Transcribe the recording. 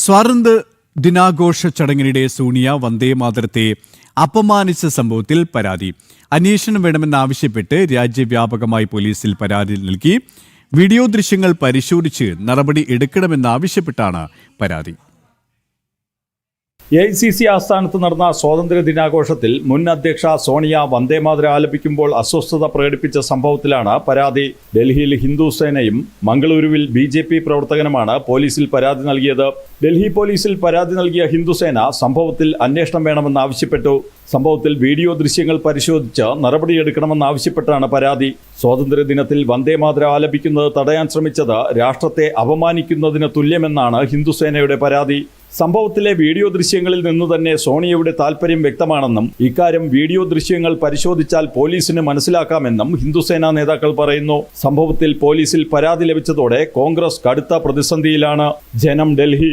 സ്വാതന്ത്ര്യ ദിനാഘോഷ ചടങ്ങിനിടെ സോണിയ വന്ദേമാതരത്തെ അപമാനിച്ച സംഭവത്തിൽ പരാതി. അന്വേഷണം വേണമെന്നാവശ്യപ്പെട്ട് രാജ്യവ്യാപകമായി പോലീസിൽ പരാതി നൽകി. വീഡിയോ ദൃശ്യങ്ങൾ പരിശോധിച്ച് നടപടി എടുക്കണമെന്നാവശ്യപ്പെട്ടാണ് പരാതി. AICC ആസ്ഥാനത്ത് നടന്ന സ്വാതന്ത്ര്യ ദിനാഘോഷത്തിൽ മുൻ അധ്യക്ഷ സോണിയ വന്ദേമാതരം ആലപിക്കുമ്പോൾ അസ്വസ്ഥത പ്രകടിപ്പിച്ച സംഭവത്തിലാണ് പരാതി. ഡൽഹിയിൽ ഹിന്ദുസേനയും മംഗളൂരുവിൽ BJP പ്രവർത്തകനുമാണ് പോലീസിൽ പരാതി നൽകിയത്. ഡൽഹി പോലീസിൽ പരാതി നൽകിയ ഹിന്ദുസേന സംഭവത്തിൽ അന്വേഷണം വേണമെന്നാവശ്യപ്പെട്ടു. സംഭവത്തിൽ വീഡിയോ ദൃശ്യങ്ങൾ പരിശോധിച്ച് നടപടിയെടുക്കണമെന്നാവശ്യപ്പെട്ടാണ് പരാതി. സ്വാതന്ത്ര്യ ദിനത്തിൽ വന്ദേമാതരം ആലപിക്കുന്നത് തടയാൻ ശ്രമിച്ചത് രാഷ്ട്രത്തെ അപമാനിക്കുന്നതിന് തുല്യമെന്നാണ് ഹിന്ദുസേനയുടെ പരാതി. സംഭവത്തിലെ വീഡിയോ ദൃശ്യങ്ങളിൽ നിന്നു തന്നെ സോണിയയുടെ താൽപര്യം വ്യക്തമാണെന്നും ഇക്കാര്യം വീഡിയോ ദൃശ്യങ്ങൾ പരിശോധിച്ചാൽ പോലീസിന് മനസ്സിലാക്കാമെന്നും ഹിന്ദുസേന നേതാക്കൾ പറയുന്നു. സംഭവത്തിൽ പോലീസിൽ പരാതി ലഭിച്ചതോടെ കോൺഗ്രസ് കടുത്ത പ്രതിസന്ധിയിലാണ്. ജനം, ഡൽഹി.